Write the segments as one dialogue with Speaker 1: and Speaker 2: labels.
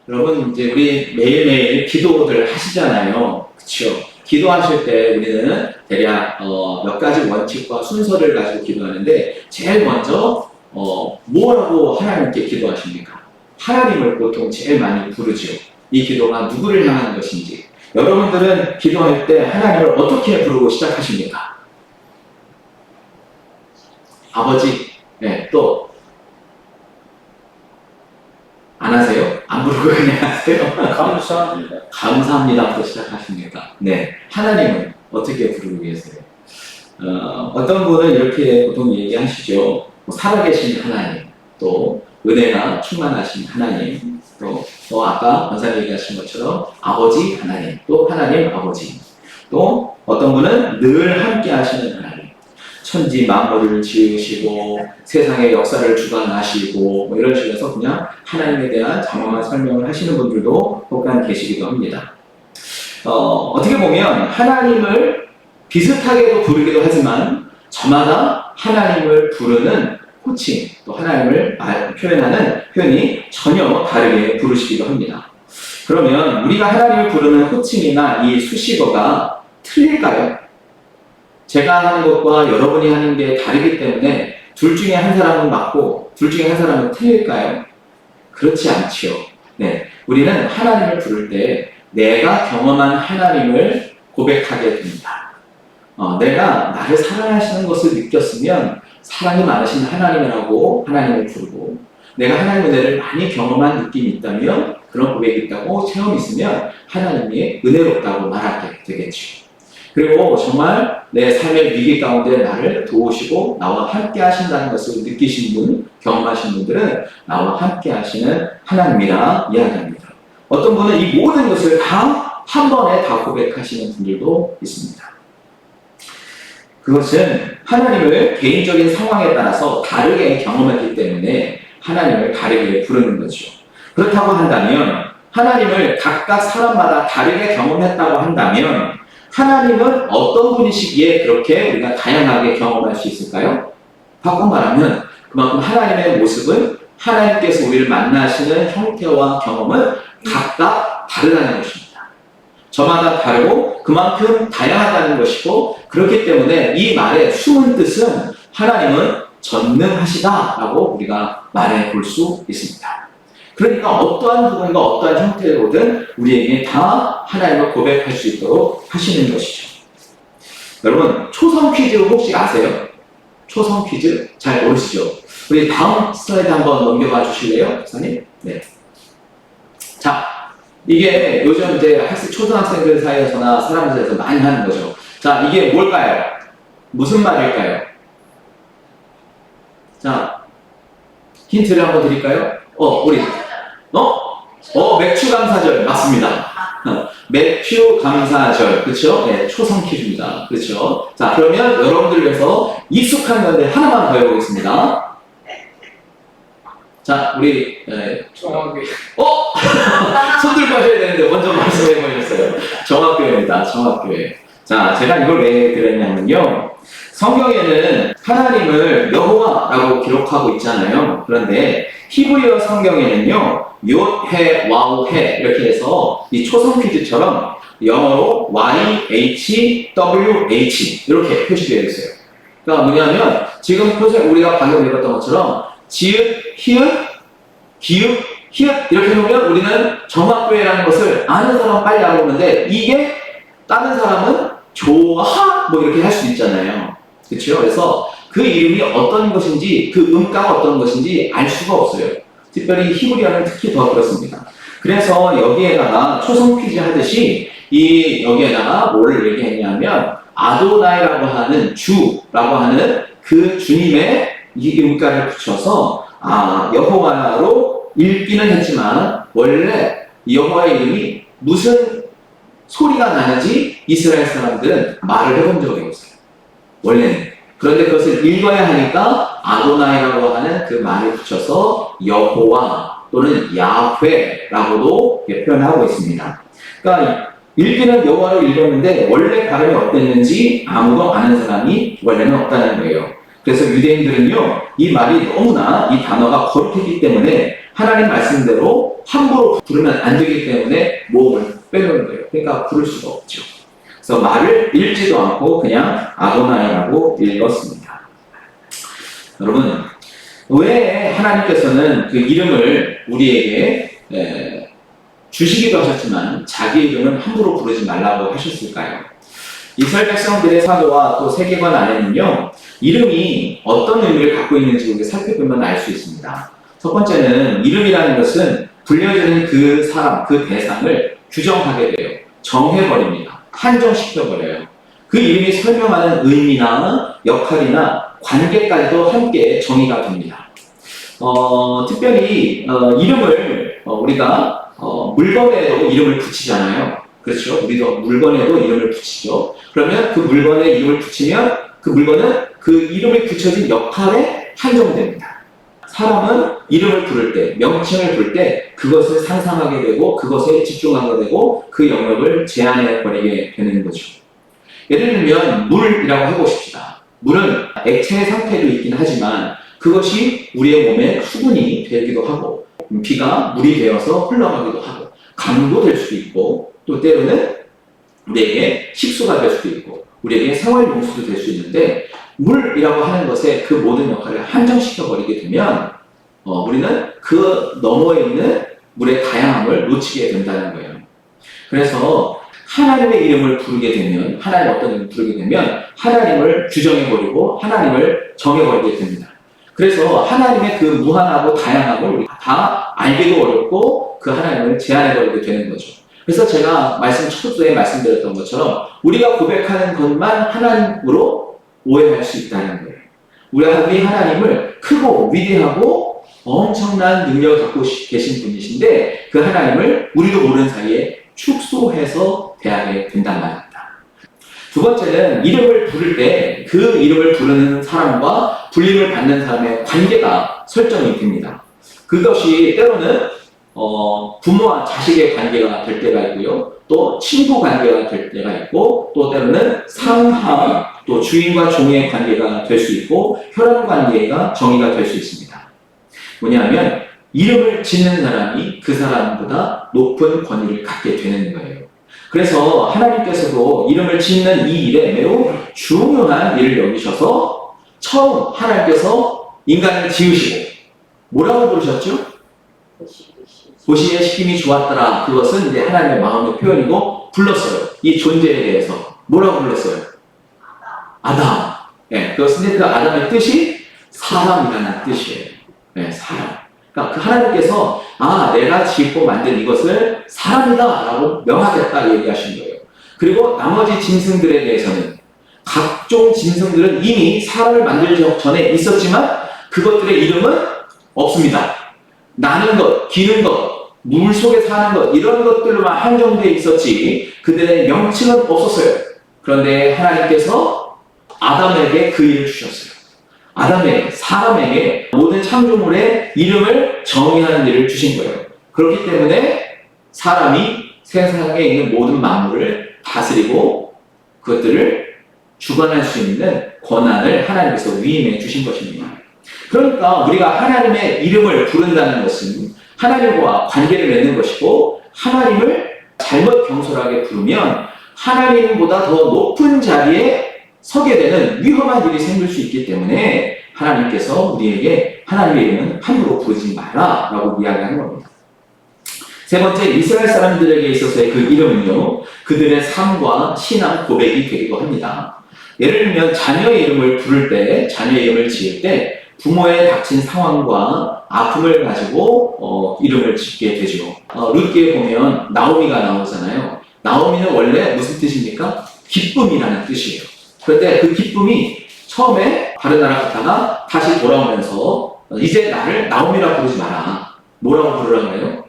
Speaker 1: 여러분, 이제 우리 매일매일 기도들 하시잖아요. 그쵸? 기도하실 때 우리는 대략, 몇 가지 원칙과 순서를 가지고 기도하는데, 제일 먼저, 뭐라고 하나님께 기도하십니까? 하나님을 보통 제일 많이 부르죠. 이 기도가 누구를 향하는 것인지. 여러분들은 기도할 때 하나님을 어떻게 부르고 시작하십니까? 아버지, 네, 또, 안 하세요? 안 부르고 그냥 하세요?
Speaker 2: 감사합니다.
Speaker 1: 감사합니다부터 시작하십니까? 네. 하나님은 어떻게 부르고 계세요? 어떤 분은 이렇게 보통 얘기하시죠. 살아계신 하나님, 또 은혜가 충만하신 하나님, 또 아까 권사님 얘기하신 것처럼 아버지 하나님, 또 하나님 아버지, 또 어떤 분은 늘 함께 하시는 하나님, 천지 만물을 지으시고 세상의 역사를 주관하시고 뭐 이런 식으로 그냥 하나님에 대한 장황한 설명을 하시는 분들도 혹간 계시기도 합니다. 어떻게 보면 하나님을 비슷하게도 부르기도 하지만 저마다 하나님을 부르는 호칭, 또 하나님을 표현하는 표현이 전혀 다르게 부르시기도 합니다. 그러면 우리가 하나님을 부르는 호칭이나 이 수식어가 틀릴까요? 제가 하는 것과 여러분이 하는 게 다르기 때문에 둘 중에 한 사람은 맞고 둘 중에 한 사람은 틀릴까요? 그렇지 않지요. 네, 우리는 하나님을 부를 때 내가 경험한 하나님을 고백하게 됩니다. 내가 나를 사랑하시는 것을 느꼈으면 사랑이 많으신 하나님이라고 하나님을 부르고, 내가 하나님의 은혜를 많이 경험한 느낌이 있다면, 그런 고백이 있다고 체험이 있으면 하나님이 은혜롭다고 말하게 되겠죠. 그리고 정말 내 삶의 위기 가운데 나를 도우시고 나와 함께 하신다는 것을 느끼신 분, 경험하신 분들은 나와 함께 하시는 하나님이라 이야기합니다. 어떤 분은 이 모든 것을 다 한 번에 다 고백하시는 분들도 있습니다. 그것은 하나님을 개인적인 상황에 따라서 다르게 경험했기 때문에 하나님을 다르게 부르는 거죠. 그렇다고 한다면 하나님을 각각 사람마다 다르게 경험했다고 한다면 하나님은 어떤 분이시기에 그렇게 우리가 다양하게 경험할 수 있을까요? 바꿔 말하면 그만큼 하나님의 모습은 하나님께서 우리를 만나시는 형태와 경험은 각각 다르다는 것입니다. 저마다 다르고 그만큼 다양하다는 것이고, 그렇기 때문에 이 말의 숨은 뜻은 하나님은 전능하시다라고 우리가 말해 볼 수 있습니다. 그러니까 어떠한 부분과 어떠한 형태로든 우리에게 다 하나님을 고백할 수 있도록 하시는 것이죠. 여러분, 초성 퀴즈 혹시 아세요? 초성 퀴즈 잘 모르시죠? 우리 다음 슬라이드 한번 넘겨봐 주실래요, 목사님? 네. 자, 이게 요즘 이제 초등학생들 사이에서나 사람 사이에서 많이 하는 거죠. 자, 이게 뭘까요? 무슨 말일까요? 자, 힌트를 한번 드릴까요? 우리 매추 감사절 맞습니다. 매추 감사절, 그렇죠? 네, 초성 퀴즈입니다. 그렇죠? 자, 그러면 여러분들 위해서 익숙한 건데 하나만 더 해보겠습니다. 자, 우리
Speaker 2: 정확히.
Speaker 1: 손 들고 하셔야 되는데 먼저 말씀해 보셨어요. 정학교회입니다. 정학교회. 자, 제가 이걸 왜 그랬냐면요. 성경에는 하나님을 여호와라고 기록하고 있잖아요. 그런데 히브리어 성경에는요, 욤, 해, 와우, 해 이렇게 해서 이 초성 퀴즈처럼 영어로 YHWH 이렇게 표시되어 있어요. 그러니까 뭐냐면 지금 우리가 방금 읽었던 것처럼 지읒, 히읗, 기읒, 히읗 이렇게 해놓으면 우리는 정학교회라는 것을 아는 사람은 빨리 알아보는데, 이게 다른 사람은 조하 뭐 이렇게 할 수 있잖아요. 그렇죠? 그래서 그 이름이 어떤 것인지, 그 음가가 어떤 것인지 알 수가 없어요. 특별히 히브리어는 특히 더 그렇습니다. 그래서 여기에다가 초성 퀴즈 하듯이 여기에다가 뭐를 얘기했냐면 아도나이라고 하는 주라고 하는 그 주님의 이 음가를 붙여서 여호와로 읽기는 했지만 원래 여호와의 이름이 무슨 소리가 나는지 이스라엘 사람들은 말을 해본 적이 없어요. 원래는. 그런데 그것을 읽어야 하니까 아도나이라고 하는 그 말을 붙여서 여호와 또는 야훼라고도 표현하고 있습니다. 그러니까 읽기는 여호와로 읽었는데 원래 발음이 어땠는지 아무도 아는 사람이 원래는 없다는 거예요. 그래서 유대인들은요, 이 말이 너무나 이 단어가 거룩했기 때문에 하나님 말씀대로 함부로 부르면 안 되기 때문에 모음을 빼놓은 거예요. 그러니까 부를 수가 없죠. 그래서 말을 읽지도 않고 그냥 아도나이라고 읽었습니다. 여러분, 왜 하나님께서는 그 이름을 우리에게 주시기도 하셨지만 자기 이름은 함부로 부르지 말라고 하셨을까요? 이스라엘 백성들의 사고와 또 세계관 안에는요, 이름이 어떤 의미를 갖고 있는지 우리가 살펴보면 알 수 있습니다. 첫 번째는 이름이라는 것은 불려지는 그 사람, 그 대상을 규정하게 돼요. 정해버립니다. 한정시켜버려요. 그 이름이 설명하는 의미나 역할이나 관계까지도 함께 정의가 됩니다. 특별히 이름을 우리가 물건에도 이름을 붙이잖아요. 그렇죠? 우리도 물건에도 이름을 붙이죠. 그러면 그 물건에 이름을 붙이면 그 물건은 그 이름이 붙여진 역할에 한정됩니다. 사람은 이름을 부를 때, 명칭을 부를 때 그것을 상상하게 되고 그것에 집중하게 되고 그 영역을 제한해버리게 되는 거죠. 예를 들면 물이라고 해보십시다. 물은 액체 상태로 있긴 하지만 그것이 우리의 몸에 수분이 되기도 하고 비가 물이 되어서 흘러가기도 하고 강도 될 수도 있고 또 때로는 우리에게 식수가 될 수도 있고 우리에게 생활용수도 될 수 있는데 물이라고 하는 것에 그 모든 역할을 한정시켜버리게 되면 우리는 그 너머에 있는 물의 다양함을 놓치게 된다는 거예요. 그래서 하나님의 이름을 부르게 되면 하나님 어떤 이름을 부르게 되면 하나님을 규정해버리고 하나님을 정해버리게 됩니다. 그래서 하나님의 그 무한하고 다양함을 우리가 다 알기도 어렵고 그 하나님을 제한해버리게 되는 거죠. 그래서 제가 첫째에 말씀드렸던 것처럼 우리가 고백하는 것만 하나님으로 오해할 수 있다는 거예요. 우리 하나님을 크고 위대하고 엄청난 능력을 갖고 계신 분이신데 그 하나님을 우리도 모르는 사이에 축소해서 대하게 된단 말입니다. 두 번째는 이름을 부를 때 그 이름을 부르는 사람과 불림을 받는 사람의 관계가 설정이 됩니다. 그것이 때로는 부모와 자식의 관계가 될 때가 있고요. 또 친구 관계가 될 때가 있고 또 때로는 상하, 또 주인과 종의 관계가 될 수 있고 혈연 관계가 정의가 될 수 있습니다. 뭐냐면 이름을 짓는 사람이 그 사람보다 높은 권위를 갖게 되는 거예요. 그래서 하나님께서도 이름을 짓는 이 일에 매우 중요한 일을 여기셔서 처음 하나님께서 인간을 지으시고 뭐라고 부르셨죠? 보시기에 시킴이 좋았더라. 그것은 이제 하나님의 마음의 표현이고 불렀어요. 이 존재에 대해서 뭐라고 불렀어요? 아담. 네, 그것은 그 아담의 뜻이 사람이라는 뜻이에요. 네, 사람. 그러니까 그 하나님께서 내가 짓고 만든 이것을 사람이다라고 명하겠다 얘기하신 거예요. 그리고 나머지 짐승들에 대해서는 각종 짐승들은 이미 사람을 만들기 전에 있었지만 그것들의 이름은 없습니다. 나는 것, 기는 것, 물 속에 사는 것 이런 것들로만 한정되어 있었지 그들의 명칭은 없었어요. 그런데 하나님께서 아담에게 그 일을 주셨어요. 아담에게, 사람에게 모든 창조물의 이름을 정의하는 일을 주신 거예요. 그렇기 때문에 사람이 세상에 있는 모든 만물을 다스리고 그것들을 주관할 수 있는 권한을 하나님께서 위임해 주신 것입니다. 그러니까 우리가 하나님의 이름을 부른다는 것은 하나님과 관계를 맺는 것이고 하나님을 잘못 경솔하게 부르면 하나님보다 더 높은 자리에 서게 되는 위험한 일이 생길 수 있기 때문에 하나님께서 우리에게 하나님의 이름은 함부로 부르지 마라 라고 이야기하는 겁니다. 세 번째, 이스라엘 사람들에게 있어서의 그 이름은요, 그들의 삶과 신앙 고백이 되기도 합니다. 예를 들면 자녀의 이름을 부를 때, 자녀의 이름을 지을 때 부모의 닥친 상황과 아픔을 가지고 이름을 짓게 되죠. 룻기에 보면 나오미가 나오잖아요. 나오미는 원래 무슨 뜻입니까? 기쁨이라는 뜻이에요. 그런데 그 기쁨이 처음에 다른 나라 갔다가 다시 돌아오면서 이제 나를 나오미라고 부르지 마라. 뭐라고 부르라고 해요?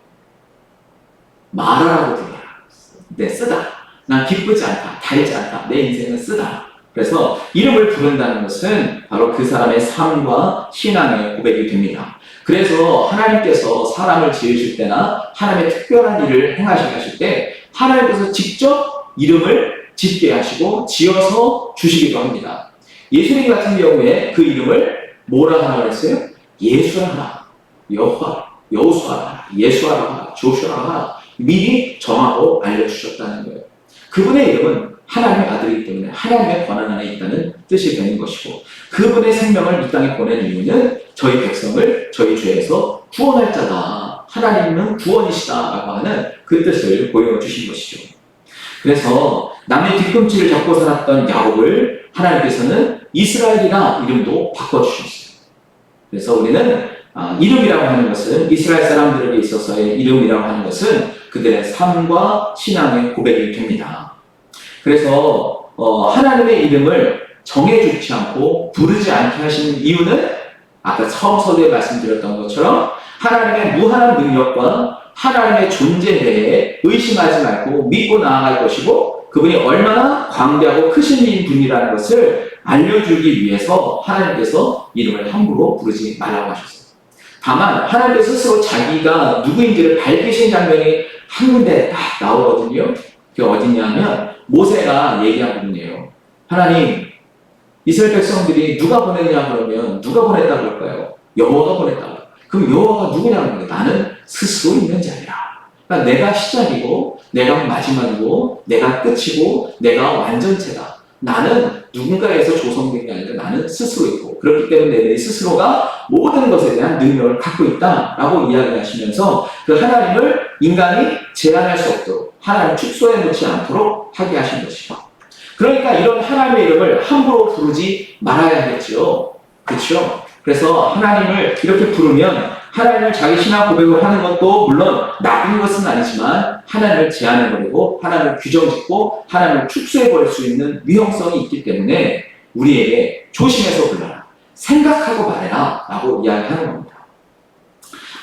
Speaker 1: 마라라고 부르라. 네, 쓰다. 난 기쁘지 않다. 달지 않다. 내 인생은 쓰다. 그래서 이름을 부른다는 것은 바로 그 사람의 삶과 신앙의 고백이 됩니다. 그래서 하나님께서 사람을 지으실 때나 하나님의 특별한 일을 행하실 때 하나님께서 직접 이름을 짓게 하시고 지어서 주시기도 합니다. 예수님 같은 경우에 그 이름을 뭐라 하라 그랬어요? 예수라 하라, 여호와, 여호수아라, 예수아라 하라, 조슈아라 하라 미리 정하고 알려주셨다는 거예요. 그분의 이름은 하나님의 아들이기 때문에 하나님의 권한 안에 있다는 뜻이 되는 것이고, 그분의 생명을 이 땅에 보낸 이유는 저희 백성을 저희 죄에서 구원할 자다, 하나님은 구원이시다라고 하는 그 뜻을 보여주신 것이죠. 그래서 남의 뒤꿈치를 잡고 살았던 야곱을 하나님께서는 이스라엘이라 이름도 바꿔주셨어요. 그래서 우리는 이름이라고 하는 것은, 이스라엘 사람들에게 있어서의 이름이라고 하는 것은 그들의 삶과 신앙의 고백이 됩니다. 그래서 하나님의 이름을 정해주지 않고 부르지 않게 하시는 이유는 아까 처음 서두에 말씀드렸던 것처럼 하나님의 무한한 능력과 하나님의 존재에 대해 의심하지 말고 믿고 나아갈 것이고, 그분이 얼마나 광대하고 크신 분이라는 것을 알려주기 위해서 하나님께서 이름을 함부로 부르지 말라고 하셨어요. 다만 하나님께서 스스로 자기가 누구인지를 밝히신 장면이 한 군데 딱 나오거든요. 그게 어디냐면 모세가 얘기한 부분이에요. 하나님, 이스라엘 백성들이 누가 보냈냐 그러면 누가 보냈다고 할까요? 여호와가 보냈다고. 그럼 여호와가 누구냐는 거예요. 나는 스스로 있는 자리라. 그러니까 내가 시작이고 내가 마지막이고 내가 끝이고 내가 완전체다. 나는 누군가에서 조성된 게 아니라 나는 스스로 있고, 그렇기 때문에 내 스스로가 모든 것에 대한 능력을 갖고 있다라고 이야기하시면서 그 하나님을 인간이 제한할 수 없도록, 하나님 축소해 놓지 않도록 하게 하신 것이죠. 그러니까 이런 하나님의 이름을 함부로 부르지 말아야겠죠. 그렇죠? 그래서 하나님을 이렇게 부르면 하나님을 자기 신앙 고백을 하는 것도 물론 나쁜 것은 아니지만 하나님을 제한해버리고 하나님을 규정짓고 하나님을 축소해버릴 수 있는 위험성이 있기 때문에 우리에게 조심해서 불러라, 생각하고 말해라 라고 이야기하는 겁니다.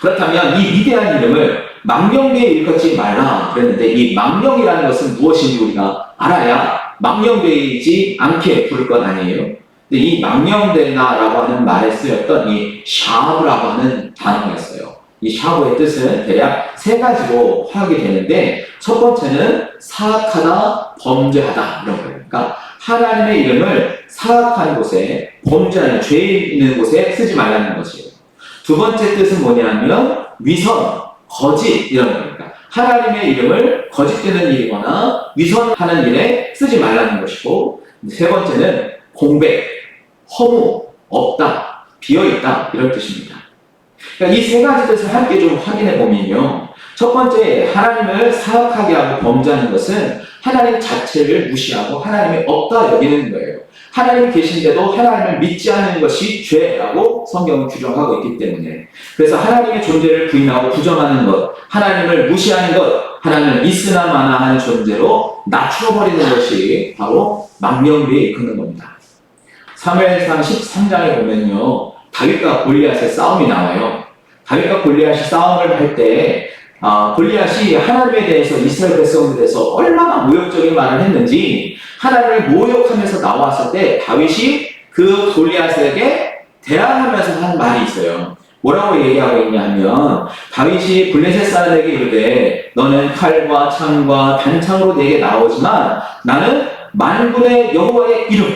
Speaker 1: 그렇다면 이 위대한 이름을 망명되이 일컫지 말라 그랬는데, 이 망명이라는 것은 무엇인지 우리가 알아야 망명되이지 않게 부를 것 아니에요. 근데 이 망명되다라고 하는 말에 쓰였던 이 샤브라고 하는 단어였어요. 이 샤브의 뜻은 대략 세 가지로 하게 되는데, 첫 번째는 사악하다, 범죄하다 이런 거예요. 그러니까 하나님의 이름을 사악한 곳에, 범죄하는 죄 있는 곳에 쓰지 말라는 것이에요. 두 번째 뜻은 뭐냐면 위선, 거짓 이런 거니까 하나님의 이름을 거짓되는 일이거나 위선하는 일에 쓰지 말라는 것이고, 세 번째는 공백, 허무, 없다, 비어있다 이런 뜻입니다. 그러니까 이 세 가지 뜻을 함께 좀 확인해 보면요, 첫 번째 하나님을 사악하게 하고 범죄하는 것은 하나님 자체를 무시하고 하나님이 없다 여기는 거예요. 하나님이 계신데도 하나님을 믿지 않는 것이 죄라고 성경은 규정하고 있기 때문에, 그래서 하나님의 존재를 부인하고 부정하는 것, 하나님을 무시하는 것, 하나님을 있으나 마나 하는 존재로 낮춰버리는 것이 바로 망명되이 이끄는 겁니다. 사무엘상 13장에 보면요, 다윗과 골리앗의 싸움이 나와요. 다윗과 골리앗이 싸움을 할 때 골리앗이 하나님에 대해서, 이스라엘 백성들에 대해서 얼마나 모욕적인 말을 했는지, 하나님을 모욕하면서 나왔을 때 다윗이 그 골리앗에게 대항하면서 한 말이 있어요. 뭐라고 얘기하고 있냐면, 다윗이 블레셋 사람에게 이르되 너는 칼과 창과 단창으로 내게 나오지만 나는 만군의 여호와의 이름,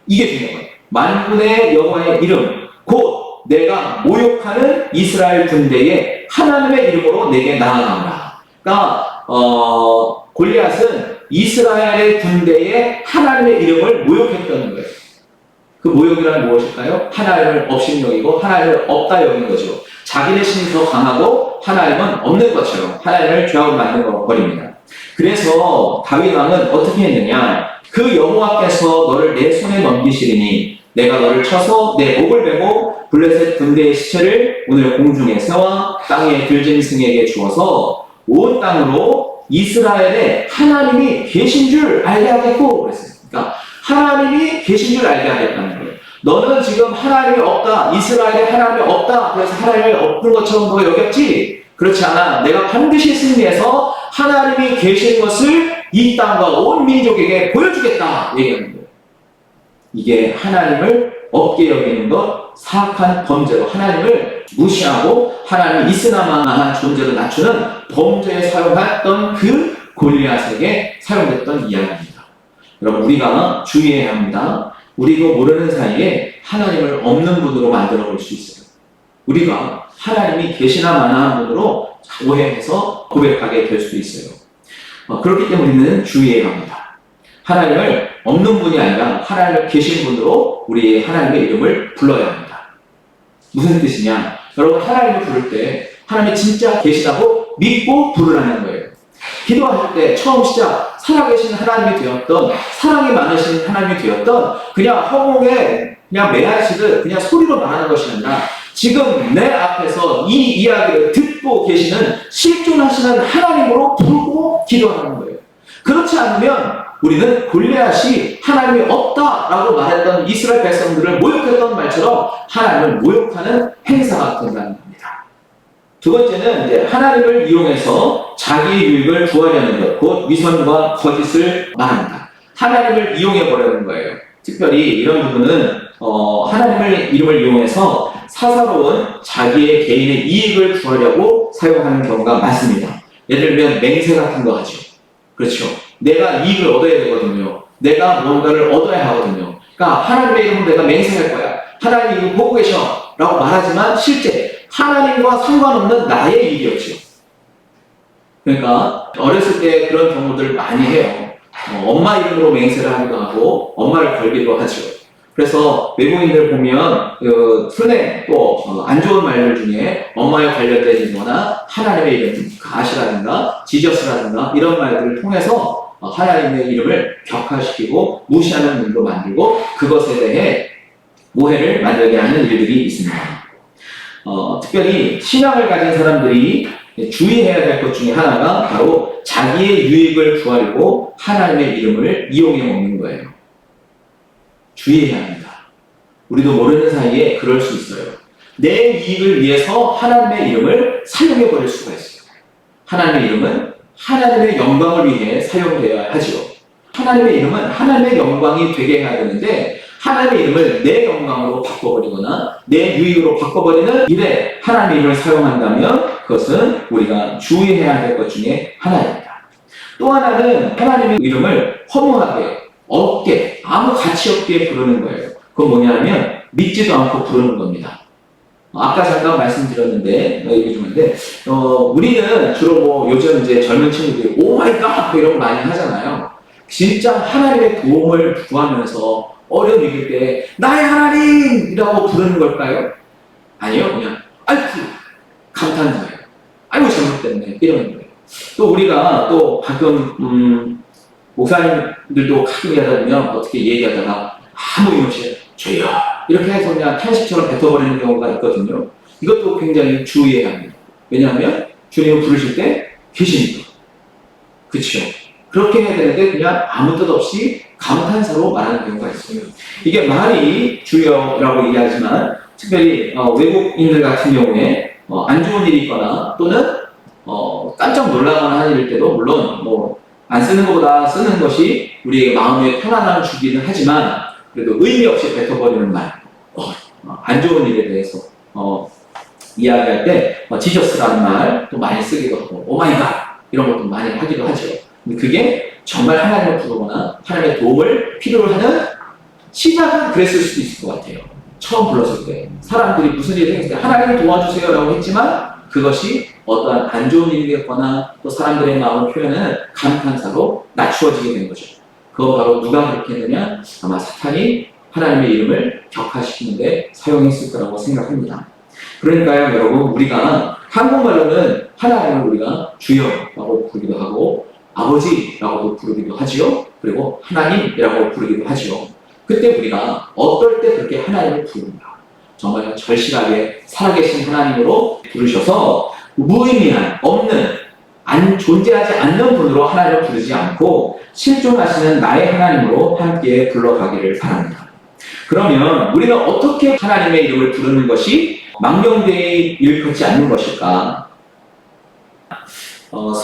Speaker 1: 이게 중요한 거예요. 만군의 여호와의 이름, 곧 내가 모욕하는 이스라엘 군대의 하나님의 이름으로 내게 나아가라. 그러니까 골리앗은 이스라엘의 군대의 하나님의 이름을 모욕했다는 거예요. 그 모욕이란 무엇일까요? 하나님을 업신여기고 하나님을 없다 여긴 거죠. 자기네 신이 더 강하고 하나님은 없는 것처럼 하나님을 죄악으로 만든 버립니다. 그래서 다윗 왕은 어떻게 했느냐? 그 여호와께서 너를 내 손에 넘기시리니 내가 너를 쳐서 내 목을 베고 블레셋 군대의 시체를 오늘 공중에 세워 땅에 들짐승에게 주어서 온 땅으로 이스라엘에 하나님이 계신 줄 알게 하겠고 그랬어요. 그러니까 하나님이 계신 줄 알게 하겠다는 거예요. 너는 지금 하나님이 없다, 이스라엘에 하나님이 없다, 그래서 하나님이 없는 것처럼 너 여겼지? 그렇지 않아. 내가 반드시 승리해서 하나님이 계신 것을 이 땅과 온 민족에게 보여주겠다 얘기하는 거예요. 이게 하나님을 없게 여기는 것, 사악한 범죄로 하나님을 무시하고 하나님이 있으나마나한 존재로 낮추는 범죄에 사용했던 그 골리앗에게 사용됐던 이야기입니다. 여러분, 우리가 주의해야 합니다. 우리도 모르는 사이에 하나님을 없는 분으로 만들어 볼 수 있어요. 우리가 하나님이 계시나 마나 한 분으로 오해해서 고백하게 될 수도 있어요. 그렇기 때문에 우리는 주의해야 합니다. 하나님을 없는 분이 아니라 하나님을 계신 분으로 우리의 하나님의 이름을 불러야 합니다. 무슨 뜻이냐? 여러분, 하나님을 부를 때 하나님이 진짜 계시다고 믿고 부르라는 거예요. 기도하실 때 처음 시작, 살아계신 하나님이 되었던, 사랑이 많으신 하나님이 되었던, 그냥 허공에 그냥 매하시듯 그냥 소리로 말하는 것이 아니라 지금 내 앞에서 이 이야기를 듣고 계시는 실존하시는 하나님으로 부르고 기도하는 거예요. 그렇지 않으면 우리는 골리앗이 하나님이 없다라고 말했던 이스라엘 백성들을 모욕했던 말처럼 하나님을 모욕하는 행사가 된다는 겁니다. 두 번째는 이제 하나님을 이용해서 자기의 유익을 구하려는 것, 곧 위선과 거짓을 말합니다. 하나님을 이용해 보려는 거예요. 특별히 이런 부분은 하나님의 이름을 이용해서 사사로운 자기의 개인의 이익을 구하려고 사용하는 경우가 많습니다. 예를 들면 맹세 같은 거 하죠. 그렇죠. 내가 이익을 얻어야 되거든요. 내가 뭔가를 얻어야 하거든요. 그러니까 하나님의 이름으로 내가 맹세할 거야. 하나님 이거 보고 계셔 라고 말하지만 실제 하나님과 상관없는 나의 이익이었죠. 그러니까 어렸을 때 그런 경우들을 많이 해요. 엄마 이름으로 맹세를 하기도 하고 엄마를 걸기도 하죠. 그래서 외국인들 보면 흔해 또 안 좋은 말들 중에 엄마에 관련된 거나 하나님의 이름, 가시라든가 지저스라든가 이런 말들을 통해서 하나님의 이름을 격하시키고 무시하는 일로 만들고 그것에 대해 오해를 만들게 하는 일들이 있습니다. 특별히 신앙을 가진 사람들이 주의해야 될 것 중에 하나가 바로 자기의 유익을 구하려고 하나님의 이름을 이용해 먹는 거예요. 주의해야 합니다. 우리도 모르는 사이에 그럴 수 있어요. 내 이익을 위해서 하나님의 이름을 사용해 버릴 수가 있어요. 하나님의 이름은 하나님의 영광을 위해 사용되어야 하죠. 하나님의 이름은 하나님의 영광이 되게 해야 되는데 하나님의 이름을 내 영광으로 바꿔버리거나 내 유익으로 바꿔버리는 일에 하나님의 이름을 사용한다면 그것은 우리가 주의해야 될 것 중에 하나입니다. 또 하나는 하나님의 이름을 허무하게, 없게, 아무 가치 없게 부르는 거예요. 그건 뭐냐면 믿지도 않고 부르는 겁니다. 아까 잠깐 말씀드렸는데, 얘기 좀 했는데, 우리는 주로 뭐 요즘 이제 젊은 친구들이 오 마이 갓 이런 거 많이 하잖아요. 진짜 하나님의 도움을 구하면서 어려운 위기일 때 나의 하나님이라고 부르는 걸까요? 아니요, 그냥 아이고 감탄 거예요. 아이고 잘못됐네 이러는 거예요. 또 우리가 또 가끔 목사님들도 가끔 하다 보면 어떻게 얘기하다가 아무 이유 없이 주여 이렇게 해서 그냥 탄식처럼 뱉어버리는 경우가 있거든요. 이것도 굉장히 주의해야 합니다. 왜냐하면 주님을 부르실 때 계시니까. 그렇죠. 그렇게 해야 되는데 그냥 아무 뜻 없이 감탄사로 말하는 경우가 있어요. 이게 말이 주여라고 얘기하지만 특별히 외국인들 같은 경우에 안 좋은 일이 있거나 또는 깜짝 놀라거나 하는 일일 때도 물론 뭐 안 쓰는 것보다 쓰는 것이 우리의 마음에 편안함을 주기는 하지만 그래도 의미 없이 뱉어버리는 말, 안 좋은 일에 대해서 이야기할 때 지저스라는 말 또 많이 쓰기도 하고 오마이갓 이런 것도 많이 하기도 하죠. 근데 그게 정말 하나님을 부르거나 하나님의 도움을 필요로 하는 시작은 그랬을 수도 있을 것 같아요. 처음 불렀을 때 사람들이 무슨 일이 생겼을 때 하나님 도와주세요 라고 했지만 그것이 어떠한 안 좋은 일이겠거나 또 사람들의 마음을 표현하는 감탄사로 낮추어지게 된 거죠. 그거 바로 누가 그렇게 했느냐? 아마 사탄이 하나님의 이름을 격하시키는데 사용했을 거라고 생각합니다. 그러니까요 여러분, 우리가 한국말로는 하나님을 우리가 주여라고 부르기도 하고 아버지라고도 부르기도 하지요. 그리고 하나님이라고 부르기도 하지요. 그때 우리가 어떨 때 그렇게 하나님을 부른가? 정말 절실하게 살아계신 하나님으로 부르셔서 무의미한, 없는, 존재하지 않는 분으로 하나님을 부르지 않고 실존하시는 나의 하나님으로 함께 불러가기를 바랍니다. 그러면 우리는 어떻게 하나님의 이름을 부르는 것이 망령되이 일컫지 않는 것일까?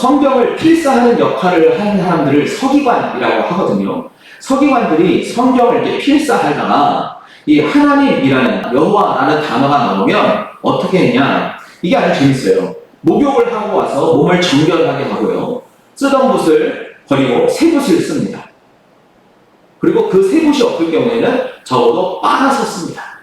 Speaker 1: 성경을 필사하는 역할을 하는 사람들을 서기관이라고 하거든요. 서기관들이 성경을 이렇게 필사하다가 이 하나님이라는 여호와라는 단어가 나오면 어떻게 했냐? 이게 아주 재밌어요. 목욕을 하고 와서 몸을 정결하게 하고요. 쓰던 붓을 버리고 새 붓을 씁니다. 그리고 그 세 곳이 없을 경우에는 적어도 빠져서 씁니다.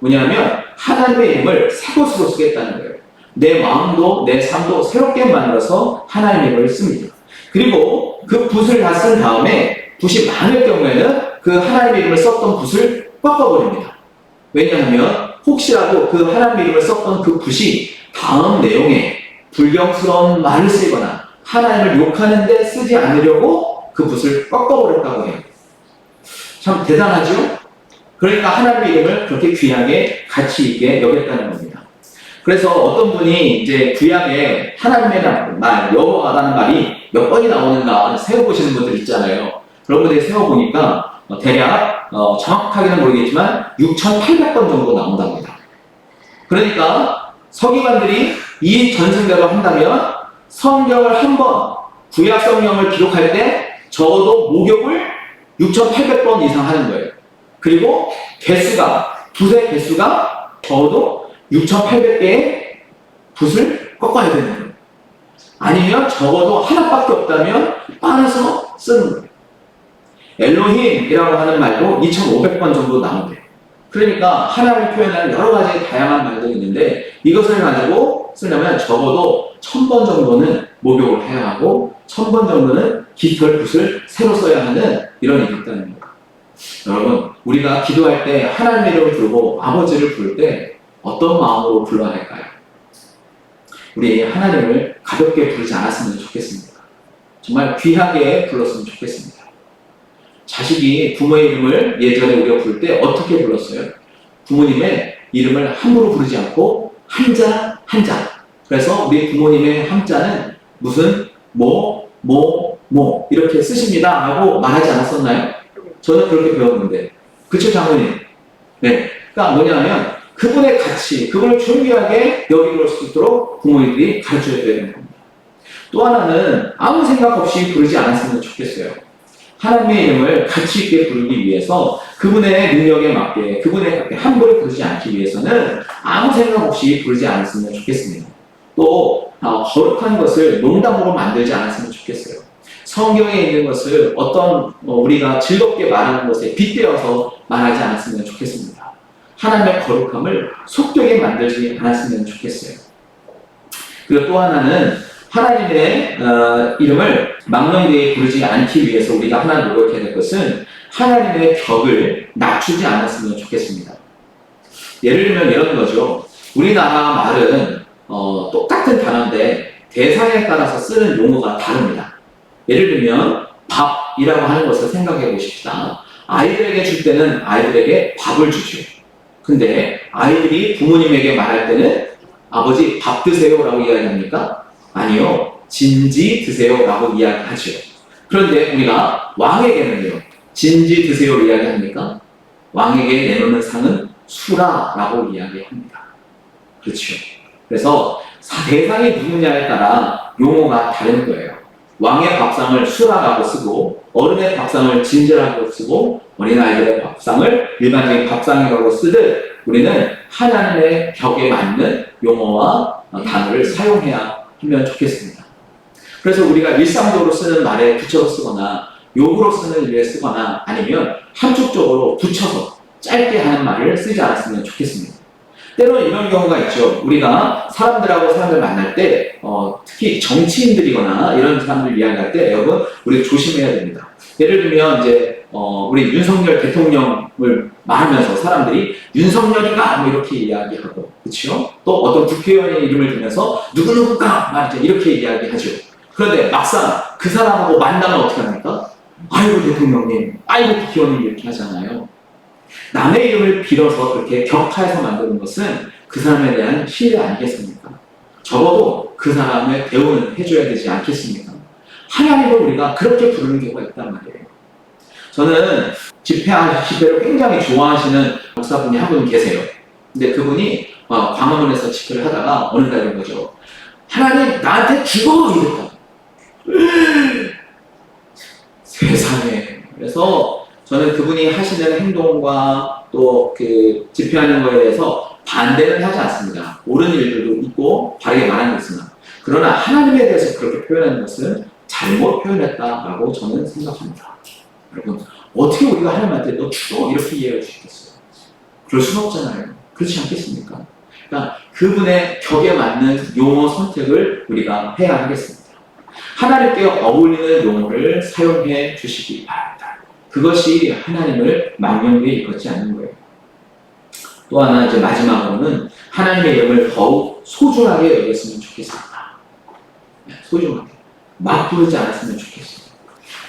Speaker 1: 뭐냐면 하나님의 이름을 세 곳으로 쓰겠다는 거예요. 내 마음도 내 삶도 새롭게 만들어서 하나님의 이름을 씁니다. 그리고 그 붓을 다 쓴 다음에 붓이 많을 경우에는 그 하나님의 이름을 썼던 붓을 꺾어버립니다. 왜냐하면 혹시라도 그 하나님의 이름을 썼던 그 붓이 다음 내용에 불경스러운 말을 쓰거나 하나님을 욕하는 데 쓰지 않으려고 그 붓을 꺾어버렸다고 해요. 참 대단하죠? 그러니까 하나님의 이름을 그렇게 귀하게 가치 있게 여겼다는 겁니다. 그래서 어떤 분이 이제 구약에 하나님의 말, 여호와라는 말이 몇 번이 나오는가 세어보시는 분들 있잖아요. 그런 분들이 세어보니까 대략 정확하게는 모르겠지만 6,800번 정도 나온답니다. 그러니까 서기관들이 이 전승대로 한다면 성경을 한 번, 구약 성경을 기록할 때 적어도 목욕을 6,800번 이상 하는 거예요. 그리고 붓의 개수가 적어도 6,800개의 붓을 꺾어야 되는 거예요. 아니면 적어도 하나밖에 없다면 빠져서 쓰는 거예요. 엘로힘이라고 하는 말도 2,500번 정도 나온대요. 그러니까 하나님을 표현하는 여러 가지 다양한 말들이 있는데 이것을 가지고 쓰려면 적어도 1,000번 정도는 목욕을 해야 하고 1,000번 정도는 깃털 붓을 새로 써야 하는 이런 일이 있다는 거예요. 여러분, 우리가 기도할 때 하나님의 이름을 부르고 아버지를 부를 때 어떤 마음으로 불러야 할까요? 우리 하나님을 가볍게 부르지 않았으면 좋겠습니다. 정말 귀하게 불렀으면 좋겠습니다. 자식이 부모의 이름을 예전에 우리가 부를 때 어떻게 불렀어요? 부모님의 이름을 함부로 부르지 않고 한자 한자. 그래서 우리 부모님의 함자는 무슨 뭐 이렇게 쓰십니다 하고 말하지 않았었나요? 저는 그렇게 배웠는데. 그쵸, 장모님? 네. 그러니까 뭐냐면 그분의 가치, 그분을 존귀하게 여기고 올 수 있도록 부모님들이 가르쳐야 되는 겁니다. 또 하나는 아무 생각 없이 부르지 않았으면 좋겠어요. 하나님의 이름을 가치 있게 부르기 위해서 그분의 능력에 맞게, 그분에 맞게 함부로 부르지 않기 위해서는 아무 생각 없이 부르지 않았으면 좋겠습니다. 또 거룩한 것을 농담으로 만들지 않았으면 좋겠어요. 성경에 있는 것을 어떤 우리가 즐겁게 말하는 것에 빗대어서 말하지 않았으면 좋겠습니다. 하나님의 거룩함을 속되게 만들지 않았으면 좋겠어요. 그리고 또 하나는 하나님의 이름을 망령되이 부르지 않기 위해서 우리가 하나 노력해야 될 것은 하나님의 격을 낮추지 않았으면 좋겠습니다. 예를 들면 이런 거죠. 우리나라 말은 똑같은 단어인데 대상에 따라서 쓰는 용어가 다릅니다. 예를 들면 밥이라고 하는 것을 생각해 보십시다. 아이들에게 줄 때는 아이들에게 밥을 주죠. 근데 아이들이 부모님에게 말할 때는 아버지 밥 드세요 라고 이야기합니까? 아니요. 진지 드세요 라고 이야기하죠. 그런데 우리가 왕에게는요. 진지 드세요 이야기합니까? 왕에게 내놓는 상은 수라 라고 이야기합니다. 그렇죠. 그래서 대상이 누구냐에 따라 용어가 다른 거예요. 왕의 밥상을 수라라고 쓰고 어른의 밥상을 진지라고 쓰고 어린아이들의 밥상을 일반적인 밥상이라고 쓰듯 우리는 하나님의 격에 맞는 용어와 단어를 사용해야 하면 좋겠습니다. 그래서 우리가 일상적으로 쓰는 말에 붙여서 쓰거나 욕으로 쓰는 일에 쓰거나 아니면 함축적으로 붙여서 짧게 하는 말을 쓰지 않았으면 좋겠습니다. 때로는 이런 경우가 있죠. 우리가 사람들 만날 때 특히 정치인들이거나 이런 사람들 이야기할 때 여러분 우리 조심해야 됩니다. 예를 들면 이제 우리 윤석열 대통령을 말하면서 사람들이 윤석열이가 뭐 이렇게 이야기하고 그렇죠? 또 어떤 국회의원의 이름을 들면서 누구누구가 말이죠 이렇게 이야기하죠. 그런데 막상 그 사람하고 만나면 어떻게 합니까? 아이고 대통령님, 아이고 국회의원님 이렇게 하잖아요. 남의 이름을 빌어서 그렇게 격하해서 만드는 것은 그 사람에 대한 신뢰 아니겠습니까? 적어도 그 사람의 대우는 해줘야 되지 않겠습니까? 하나님을 우리가 그렇게 부르는 경우가 있단 말이에요. 저는 집회를 굉장히 좋아하시는 목사분이 한 분 계세요. 근데 그분이 광화문에서 집회를 하다가 어느 날인 거죠. 하나님 나한테 죽어! 이랬다. 세상에. 그래서 저는 그분이 하시는 행동과 또 그 집회하는 거에 대해서 반대는 하지 않습니다. 옳은 일들도 있고 바르게 말하는 게 있으나 그러나 하나님에 대해서 그렇게 표현하는 것은 잘못 표현했다라고 저는 생각합니다. 여러분, 어떻게 우리가 하나님한테 너 죽어 이렇게 이해할 수 있겠어요? 그럴 수는 없잖아요. 그렇지 않겠습니까? 그러니까 그분의 격에 맞는 용어 선택을 우리가 해야 하겠습니다. 하나님께 어울리는 용어를 사용해 주시기 바랍니다. 그것이 하나님을 망령되이 이끌지 않는 거예요. 또 하나 이제 마지막으로는 하나님의 이름을 더욱 소중하게 여겼으면 좋겠습니다. 소중하게. 막 부르지 않았으면 좋겠습니다.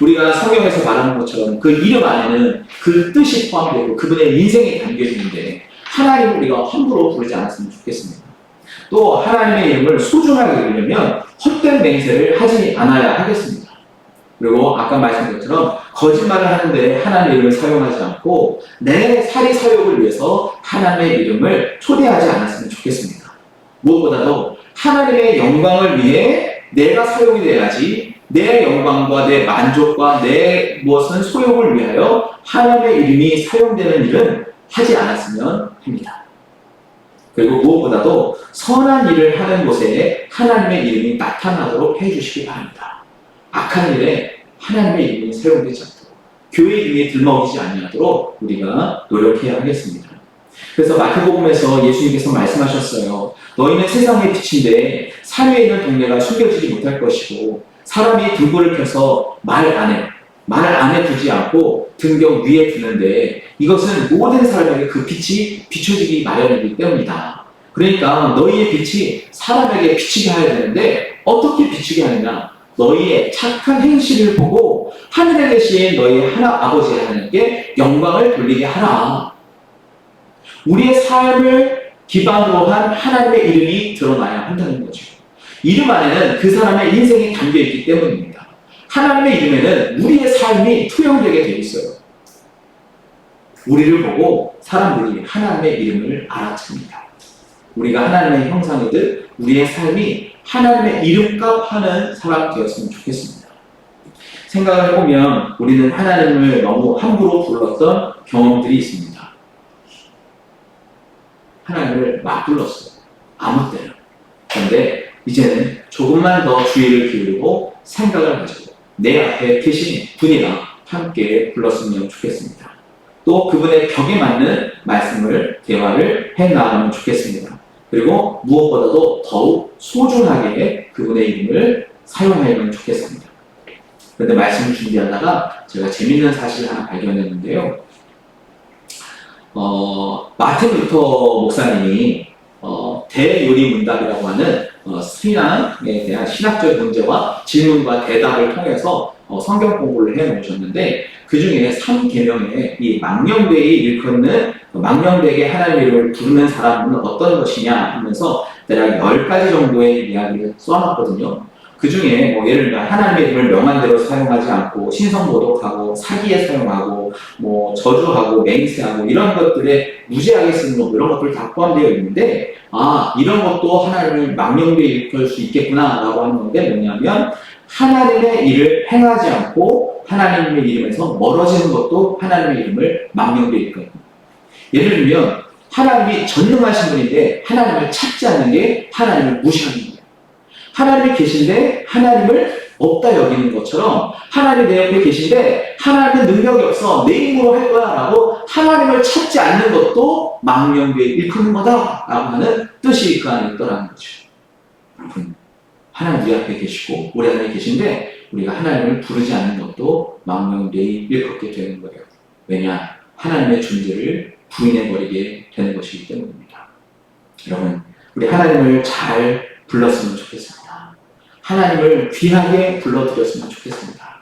Speaker 1: 우리가 성경에서 말하는 것처럼 그 이름 안에는 그 뜻이 포함되어 있고 그분의 인생이 담겨져 있는데 하나님을 우리가 함부로 부르지 않았으면 좋겠습니다. 또 하나님의 이름을 소중하게 여기려면 헛된 맹세를 하지 않아야 하겠습니다. 그리고 아까 말씀드린 것처럼 거짓말을 하는데 하나님의 이름을 사용하지 않고 내 사리 사욕을 위해서 하나님의 이름을 초대하지 않았으면 좋겠습니다. 무엇보다도 하나님의 영광을 위해 내가 사용이 돼야지 내 영광과 내 만족과 내 무엇은 소욕을 위하여 하나님의 이름이 사용되는 일은 하지 않았으면 합니다. 그리고 무엇보다도 선한 일을 하는 곳에 하나님의 이름이 나타나도록 해주시기 바랍니다. 악한 일에 하나님의 이름이 사용되지 않도록 교회 이름이 들먹이지 아니하도록 우리가 노력해야 하겠습니다. 그래서 마태복음에서 예수님께서 말씀하셨어요. 너희는 세상의 빛인데 산위에 있는 동네가 숨겨지지 못할 것이고 사람이 등불을 켜서 말 안에 두지 않고 등경 위에 두는데 이것은 모든 사람에게 그 빛이 비춰지기 마련이기 때문이다. 그러니까 너희의 빛이 사람에게 비치게 해야 되는데 어떻게 비추게 하느냐? 너희의 착한 행실을 보고 하늘에 계신 너희 아버지 하나님께 영광을 돌리게 하라. 우리의 삶을 기반으로 한 하나님의 이름이 드러나야 한다는 거죠. 이름 안에는 그 사람의 인생이 담겨있기 때문입니다. 하나님의 이름에는 우리의 삶이 투영되게 되어 있어요. 우리를 보고 사람들이 하나님의 이름을 알아챕니다. 우리가 하나님의 형상이듯 우리의 삶이 하나님의 이름값 하는 사람 되었으면 좋겠습니다. 생각을 해보면 우리는 하나님을 너무 함부로 불렀던 경험들이 있습니다. 하나님을 막 불렀어요. 아무 때나. 그런데 이제는 조금만 더 주의를 기울이고 생각을 가지고 내 앞에 계신 분이랑 함께 불렀으면 좋겠습니다. 또 그분의 격에 맞는 말씀을 대화를 해나가면 좋겠습니다. 그리고 무엇보다도 더욱 소중하게 그분의 이름을 사용하면 좋겠습니다. 그런데 말씀을 준비하다가 제가 재밌는 사실을 하나 발견했는데요. 마틴 루터 목사님이 대요리문답이라고 하는 신앙에 대한 신학적 문제와 질문과 대답을 통해서 성경 공부를 해놓으셨는데 그 중에 3계명에 이 망령되이 일컫는 망령되게 하나님의 이름을 부르는 사람은 어떤 것이냐 하면서 대략 10가지 정도의 이야기를 써놨거든요. 그 중에 뭐 예를 들면 하나님의 이름을 명한 대로 사용하지 않고 신성모독하고 사기에 사용하고 뭐 저주하고 맹세하고 이런 것들에 무지하게 쓰는 거 이런 것들 다 포함되어 있는데 이런 것도 하나님을 망령되이 일컬 수 있겠구나 라고 하는 건데 뭐냐면 하나님의 일을 행하지 않고 하나님의 이름에서 멀어지는 것도 하나님의 이름을 망령되이 일컬어요. 예를 들면 하나님이 전능하신 분인데 하나님을 찾지 않는 게 하나님을 무시하는 거예요. 하나님이 계신데 하나님을 없다 여기는 것처럼 하나님이 내 옆에 계신데 하나님은 능력이 없어 내 힘으로 할 거야 라고 하나님을 찾지 않는 것도 망령되이 일컫는 거다 라고 하는 뜻이 그 안에 있더라는 거죠. 여러분, 하나님 우리 앞에 계시고 우리 안에 계신데 우리가 하나님을 부르지 않는 것도 망령되이 일컫게 되는 거예요. 왜냐? 하나님의 존재를 부인해버리게 되는 것이기 때문입니다. 여러분, 우리 하나님을 잘 불렀으면 좋겠습니다. 하나님을 귀하게 불러드렸으면 좋겠습니다.